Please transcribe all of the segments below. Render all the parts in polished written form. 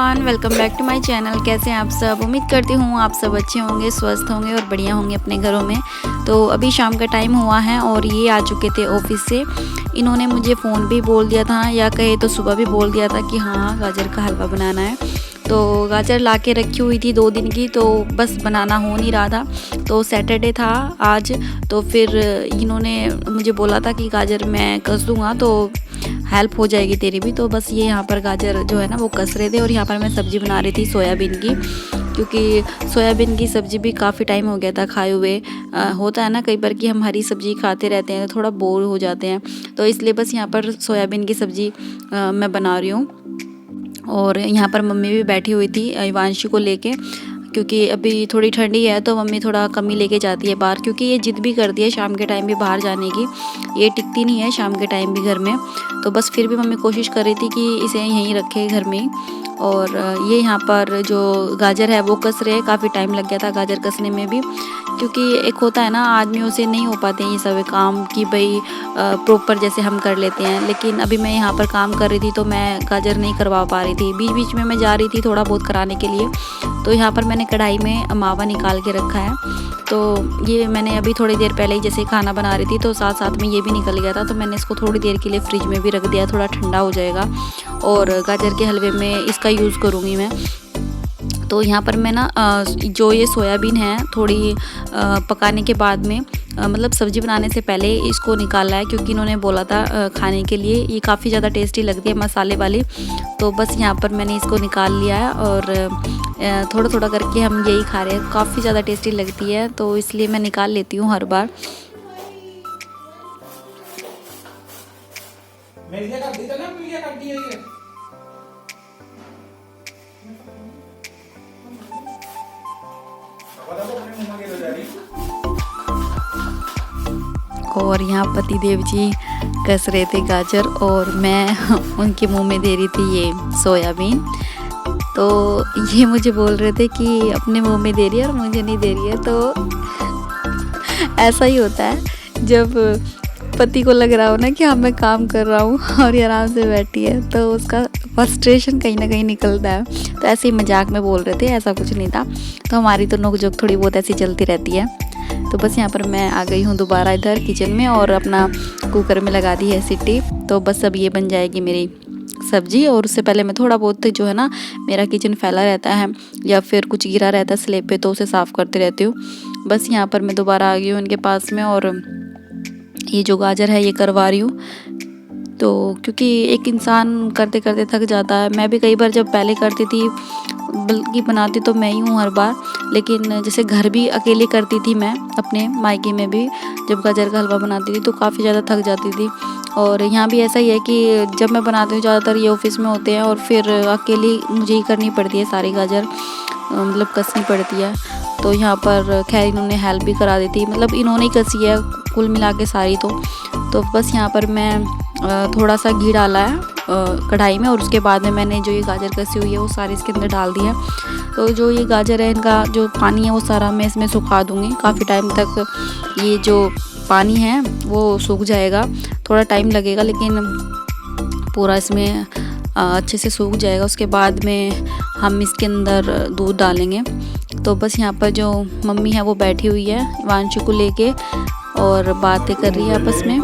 Everyone, welcome back to my channel. कैसे हैं आप सब? उम्मीद करती हूँ आप सब अच्छे होंगे, स्वस्थ होंगे और बढ़िया होंगे अपने घरों में। तो अभी शाम का टाइम हुआ है और ये आ चुके थे ऑफिस से। इन्होंने मुझे फ़ोन भी बोल दिया था, या कहे तो सुबह भी बोल दिया था कि हाँ गाजर का हलवा बनाना है। तो गाजर ला के रखी हुई थी 2 दिन की, तो बस बनाना हो नहीं रहा था। तो सैटरडे था आज, तो फिर इन्होंने मुझे बोला था कि गाजर मैं कस दूँगा तो हेल्प हो जाएगी तेरी भी। तो बस ये यहाँ पर गाजर जो है ना वो कस रहे थे, और यहाँ पर मैं सब्ज़ी बना रही थी सोयाबीन की, क्योंकि सोयाबीन की सब्ज़ी भी काफ़ी टाइम हो गया था खाए हुए। होता है ना कई बार कि हम हरी सब्ज़ी खाते रहते हैं तो थोड़ा बोर हो जाते हैं, तो इसलिए बस यहाँ पर सोयाबीन की सब्ज़ी मैं बना रही हूँ। और यहाँ पर मम्मी भी बैठी हुई थी इवांशी को लेके, क्योंकि अभी थोड़ी ठंडी है तो मम्मी थोड़ा कम ही लेके जाती है बाहर, क्योंकि ये जिद भी करती है शाम के टाइम भी बाहर जाने की। ये टिकती नहीं है शाम के टाइम भी घर में, तो बस फिर भी मम्मी कोशिश कर रही थी कि इसे यहीं रखे घर में ही। और ये यहाँ पर जो गाजर है वो कस रहे हैं। काफ़ी टाइम लग गया था गाजर कसने में भी, क्योंकि एक होता है ना आदमियों से नहीं हो पाते हैं ये सब काम कि भाई प्रॉपर जैसे हम कर लेते हैं। लेकिन अभी मैं यहाँ पर काम कर रही थी तो मैं गाजर नहीं करवा पा रही थी। बीच बीच में मैं जा रही थी थोड़ा बहुत कराने के लिए। तो यहाँ पर मैंने कढ़ाई में मावा निकाल के रखा है। तो ये मैंने अभी थोड़ी देर पहले ही जैसे खाना बना रही थी तो साथ साथ में ये भी निकल गया था, तो मैंने इसको थोड़ी देर के लिए फ्रिज में भी रख दिया, थोड़ा ठंडा हो जाएगा। और गाजर के हलवे में इसका यूज़ करूँगी मैं। तो यहाँ पर मैं ना जो ये सोयाबीन है थोड़ी पकाने के बाद में मतलब सब्ज़ी बनाने से पहले इसको निकाला है, क्योंकि इन्होंने बोला था खाने के लिए ये काफ़ी ज़्यादा टेस्टी लगती है मसाले वाली। तो बस यहाँ पर मैंने इसको निकाल लिया है और थोड़ा थोड़ा करके हम यही खा रहे हैं। काफ़ी ज़्यादा टेस्टी लगती है तो इसलिए मैं निकाल लेती हूँ हर बार। और यहाँ पति देव जी कस रहे थे गाजर और मैं उनके मुंह में दे रही थी ये सोयाबीन। तो ये मुझे बोल रहे थे कि अपने मुंह में दे रही है और मुझे नहीं दे रही है। तो ऐसा ही होता है जब पति को लग रहा हो ना कि हाँ मैं काम कर रहा हूँ और ये आराम से बैठी है, तो उसका फ्रस्ट्रेशन कहीं ना कहीं निकलता है। तो ऐसे ही मजाक में बोल रहे थे, ऐसा कुछ नहीं था। तो हमारी तो नोक-झोंक थोड़ी बहुत ऐसी चलती रहती है। तो बस यहाँ पर मैं आ गई हूँ दोबारा इधर किचन में और अपना कुकर में लगा दी है सीटी। तो बस अब ये बन जाएगी मेरी सब्जी। और उससे पहले मैं थोड़ा बहुत जो है ना मेरा किचन फैला रहता है या फिर कुछ गिरा रहता है स्लैब पे, तो उसे साफ़ करते रहती हूँ। बस यहाँ पर मैं दोबारा आ गई हूँ इनके पास में और ये जो गाजर है ये करवा रही हूँ। तो क्योंकि एक इंसान करते करते थक जाता है। मैं भी कई बार जब पहले करती थी, बल्कि बनाती तो मैं ही हूँ हर बार, लेकिन जैसे घर भी अकेले करती थी मैं अपने मायके में भी, जब गाजर का हलवा बनाती थी तो काफ़ी ज़्यादा थक जाती थी। और यहाँ भी ऐसा ही है कि जब मैं बनाती हूँ ज़्यादातर ये ऑफिस में होते हैं और फिर अकेली मुझे ही करनी पड़ती है सारी गाजर, मतलब कसनी पड़ती है। तो यहाँ पर खैर इन्होंने हेल्प भी करा दी थी, मतलब इन्होंने ही कसी है कुल मिला के सारी। तो बस यहाँ पर मैं थोड़ा सा घी डाला है कढ़ाई में, और उसके बाद में मैंने जो ये गाजर कसी हुई है वो सारी इसके अंदर डाल दी है। तो जो ये गाजर है इनका जो पानी है वो सारा मैं इसमें सुखा दूँगी। काफ़ी टाइम तक ये जो पानी है वो सूख जाएगा, थोड़ा टाइम लगेगा लेकिन पूरा इसमें अच्छे से सूख जाएगा। उसके बाद में हम इसके अंदर दूध डालेंगे। तो बस यहाँ पर जो मम्मी है वो बैठी हुई है इवांशु को लेके और बातें कर रही है आपस में।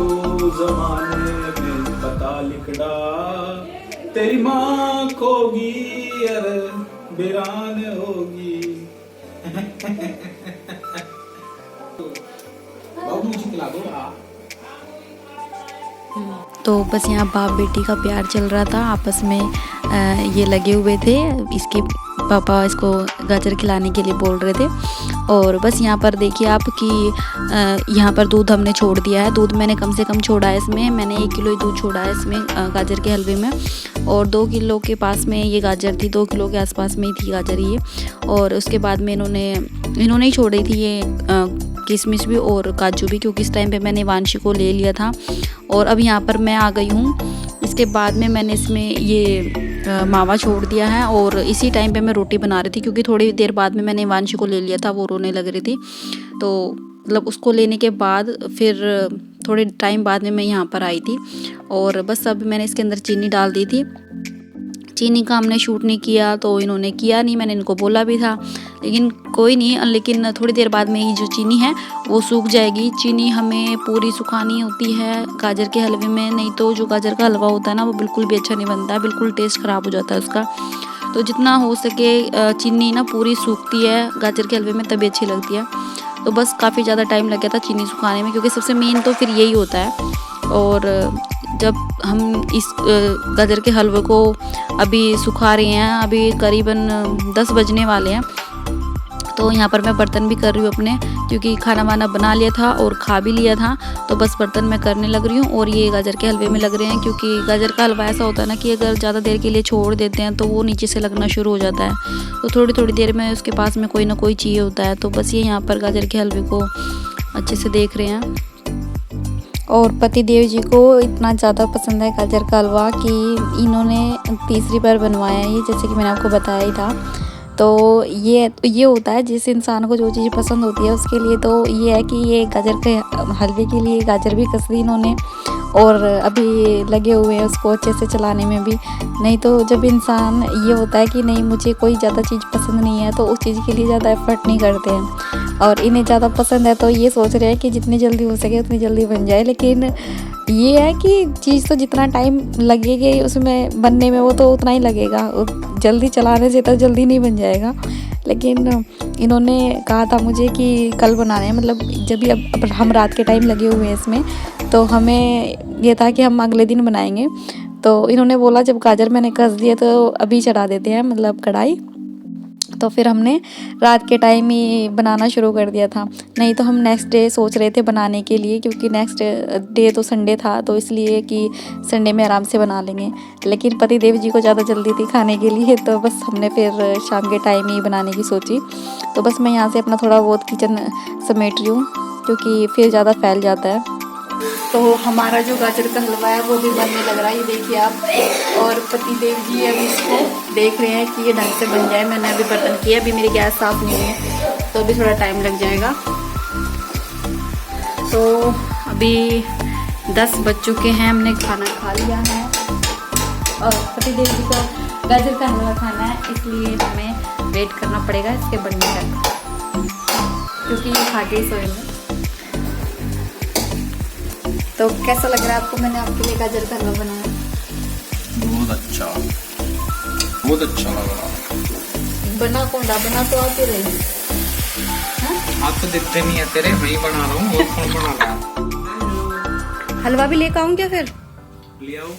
तेरी माँ खोगी अरे बिरान होगी। तो बस यहाँ बाप बेटी का प्यार चल रहा था आपस में। ये लगे हुए थे, इसके पापा इसको गाजर खिलाने के लिए बोल रहे थे। और बस यहाँ पर देखिए आप कि यहाँ पर दूध हमने छोड़ दिया है। दूध मैंने कम से कम छोड़ा है इसमें, मैंने 1 किलो ही दूध छोड़ा है इसमें गाजर के हलवे में। और 2 किलो के पास में ये गाजर थी, 2 किलो के आसपास में ही थी गाजर ये। और उसके बाद में इन्होंने ही छोड़ी थी ये किशमिश भी और काजू भी, क्योंकि इस टाइम पे मैंने वांशी को ले लिया था। और अब यहाँ पर मैं आ गई हूँ। इसके बाद में मैंने इसमें ये मावा छोड़ दिया है और इसी टाइम पे मैं रोटी बना रही थी, क्योंकि थोड़ी देर बाद में मैंने वांशी को ले लिया था, वो रोने लग रही थी। तो मतलब उसको लेने के बाद फिर थोड़े टाइम बाद में मैं यहाँ पर आई थी। और बस अब मैंने इसके अंदर चीनी डाल दी थी। चीनी का हमने शूट नहीं किया तो इन्होंने किया नहीं, मैंने इनको बोला भी था, लेकिन कोई नहीं। लेकिन थोड़ी देर बाद में ही जो चीनी है वो सूख जाएगी। चीनी हमें पूरी सुखानी होती है गाजर के हलवे में, नहीं तो जो गाजर का हलवा होता है ना वो बिल्कुल भी अच्छा नहीं बनता है, बिल्कुल टेस्ट ख़राब हो जाता है उसका। तो जितना हो सके चीनी ना पूरी सूखती है गाजर के हलवे में तभी अच्छी लगती है। तो बस काफ़ी ज़्यादा टाइम लग गया था चीनी सुखाने में, क्योंकि सबसे मेन तो फिर यही होता है। और जब हम इस गाजर के हलवे को अभी सुखा रहे हैं, अभी करीबन 10 बजने वाले हैं, तो यहाँ पर मैं बर्तन भी कर रही हूँ अपने, क्योंकि खाना वाना बना लिया था और खा भी लिया था, तो बस बर्तन मैं करने लग रही हूँ। और ये गाजर के हलवे में लग रहे हैं, क्योंकि गाजर का हलवा ऐसा होता है ना कि अगर ज़्यादा देर के लिए छोड़ देते हैं तो वो नीचे से लगना शुरू हो जाता है, तो थोड़ी थोड़ी देर में उसके पास में कोई ना कोई चाहिए होता है। तो बस ये यहाँ पर गाजर के हलवे को अच्छे से देख रहे हैं। और पति देव जी को इतना ज़्यादा पसंद है गाजर का हलवा कि इन्होंने तीसरी बार बनवाया है ये, जैसे कि मैंने आपको बताया ही था। तो ये होता है जिस इंसान को जो चीज़ पसंद होती है उसके लिए। तो ये है कि ये गाजर के हलवे के लिए गाजर भी कस दी इन्होंने, और अभी लगे हुए हैं उसको अच्छे से चलाने में भी। नहीं तो जब इंसान ये होता है कि नहीं मुझे कोई ज़्यादा चीज़ पसंद नहीं है तो उस चीज़ के लिए ज़्यादा एफर्ट नहीं करते हैं, और इन्हें ज़्यादा पसंद है तो ये सोच रहे हैं कि जितनी जल्दी हो सके उतनी जल्दी बन जाए। लेकिन ये है कि चीज़ तो जितना टाइम लगेगा उसमें बनने में वो तो उतना ही लगेगा, जल्दी चलाने से तो जल्दी नहीं बन जाएगा। लेकिन इन्होंने कहा था मुझे कि कल बनाने हैं, मतलब जब भी अब हम रात के टाइम लगे हुए हैं इसमें, तो हमें ये था कि हम अगले दिन बनाएंगे। तो इन्होंने बोला जब गाजर मैंने कस दिया तो अभी चढ़ा देते हैं, मतलब कढ़ाई। तो फिर हमने रात के टाइम ही बनाना शुरू कर दिया था, नहीं तो हम नेक्स्ट डे सोच रहे थे बनाने के लिए, क्योंकि नेक्स्ट डे तो संडे था, तो इसलिए कि संडे में आराम से बना लेंगे। लेकिन पति देव जी को ज़्यादा जल्दी थी खाने के लिए, तो बस हमने फिर शाम के टाइम ही बनाने की सोची। तो बस मैं यहाँ से अपना थोड़ा बहुत किचन समेट रही हूँ, क्योंकि फिर ज़्यादा फैल जाता है। तो हमारा जो गाजर का हलवा है वो भी बनने लग रहा है, ये देखिए आप। और पति देव जी अभी इसको देख रहे हैं कि ये ढंग से बन जाए। मैंने अभी बर्तन किया, अभी मेरी गैस साफ़ नहीं है तो अभी थोड़ा टाइम लग जाएगा। तो अभी 10 बज चुके हैं, हमने खाना खा लिया है और पति देव जी को गाजर का हलवा खाना है, इसलिए हमें वेट करना पड़ेगा इसके बनने तक, क्योंकि ये खा के ही सोएंगे। तो कैसा लग रहा है आपको? मैंने आपके लिए गाजर का हलवा बनाया। बहुत अच्छा लग रहा। बना कौन रहा? बना तो आते रही। आप तो दिखते नहीं है तेरे, वही बना रहा हूँ, और कौन बना रहा है? हलवा भी लेकर आऊँ क्या? फिर ले आओ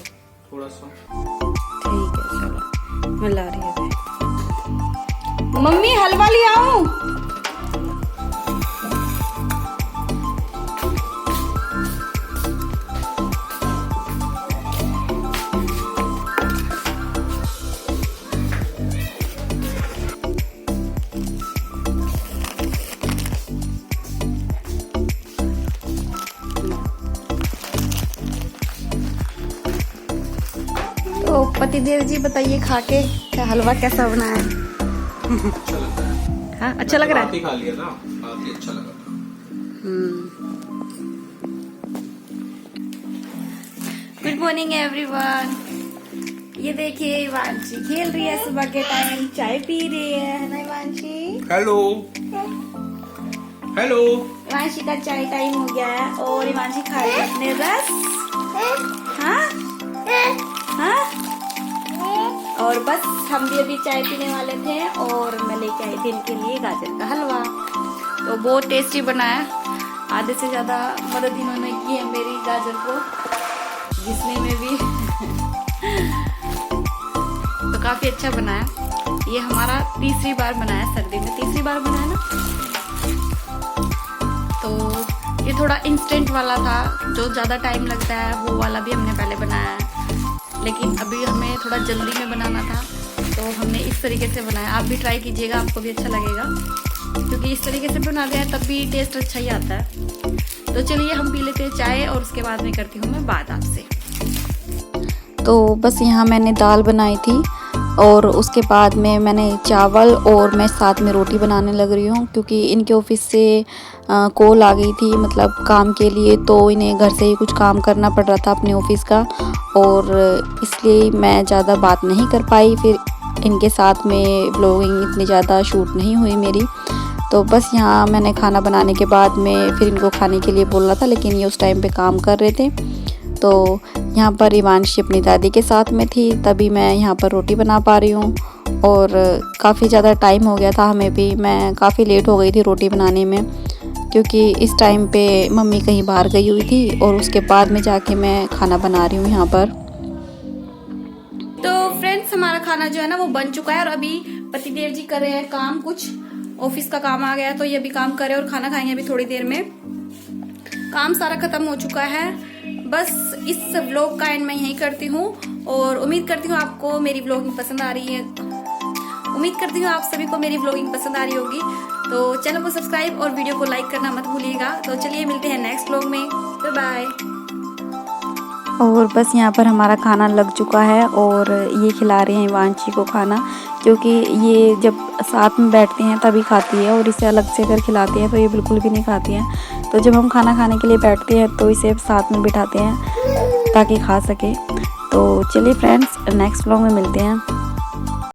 थोड़ा सा। ठीक है चलो, मैं ला रही हूँ। मम्मी हलवा ले आऊँ? तो पति देव जी बताइए खा के क्या हलवा कैसा बना है? अच्छा लग रहा है। हाँ अच्छा लग रहा है। खा लिया ना, काफी अच्छा लग रहा। Good morning everyone. ये देखिए इवांशी खेल रही है, सुबह के टाइम चाय पी रही है ना इवांशी? Hello hello. इवांशी का चाय टाइम हो गया है और इवांशी खा रही है अपने रस। हाँ हाँ। और बस हम भी अभी चाय पीने वाले थे और मैं लेके आई थी इनके लिए गाजर का हलवा। तो बहुत टेस्टी बना है, आधे से ज़्यादा मदद इन्होंने की है मेरी गाजर को घिसने में भी। तो काफ़ी अच्छा बना है। ये हमारा तीसरी बार बना है, सर्दी में तीसरी बार बना है ना। तो ये थोड़ा इंस्टेंट वाला था, जो ज़्यादा टाइम लगता है वो वाला भी हमने पहले बनाया है, लेकिन अभी हमें थोड़ा जल्दी में बनाना था तो हमने इस तरीके से बनाया। आप भी ट्राई कीजिएगा, आपको भी अच्छा लगेगा, क्योंकि इस तरीके से बनाते हैं तब भी टेस्ट अच्छा ही आता है। तो चलिए हम पी लेते हैं चाय और उसके बाद में करती हूँ मैं बात आपसे। तो बस यहाँ मैंने दाल बनाई थी और उसके बाद में मैंने चावल और मैं साथ में रोटी बनाने लग रही हूँ, क्योंकि इनके ऑफिस से कॉल आ गई थी मतलब काम के लिए, तो इन्हें घर से ही कुछ काम करना पड़ रहा था अपने ऑफिस का, और इसलिए मैं ज़्यादा बात नहीं कर पाई। फिर इनके साथ में व्लॉगिंग इतनी ज़्यादा शूट नहीं हुई मेरी। तो बस यहाँ मैंने खाना बनाने के बाद में फिर इनको खाने के लिए बोला था, लेकिन ये उस टाइम पे काम कर रहे थे। तो यहाँ पर रिवांशी अपनी दादी के साथ में थी, तभी मैं यहाँ पर रोटी बना पा रही हूँ। और काफ़ी ज़्यादा टाइम हो गया था हमें भी, मैं काफ़ी लेट हो गई थी रोटी बनाने में, क्योंकि इस टाइम पे मम्मी कहीं बाहर गई हुई थी और उसके बाद में जाके मैं खाना बना रही हूँ यहाँ पर। तो फ्रेंड्स, हमारा खाना जो है ना वो बन चुका है, और अभी पतिदेव जी कर रहे हैं काम, कुछ ऑफिस का काम आ गया तो ये भी काम करे और खाना खाएंगे अभी थोड़ी देर में। काम सारा खत्म हो चुका है। बस इस व्लॉग का एंड मैं यही करती हूँ, और उम्मीद करती हूँ आपको मेरी व्लॉगिंग पसंद आ रही है। उम्मीद करती हूँ आप सभी को मेरी व्लॉगिंग पसंद आ रही होगी। तो चैनल को सब्सक्राइब और वीडियो को लाइक करना मत भूलिएगा। तो चलिए मिलते हैं नेक्स्ट व्लॉग में, बाय बाय। और बस यहाँ पर हमारा खाना लग चुका है, और ये खिला रहे हैं वांची को खाना, क्योंकि ये जब साथ में बैठते हैं तभी खाती है, और इसे अलग से अगर खिलाते हैं तो ये बिल्कुल भी नहीं खाती है। तो जब हम खाना खाने के लिए बैठते हैं तो इसे साथ में बिठाते हैं ताकि खा सके। तो चलिए फ्रेंड्स, नेक्स्ट व्लॉग में मिलते हैं।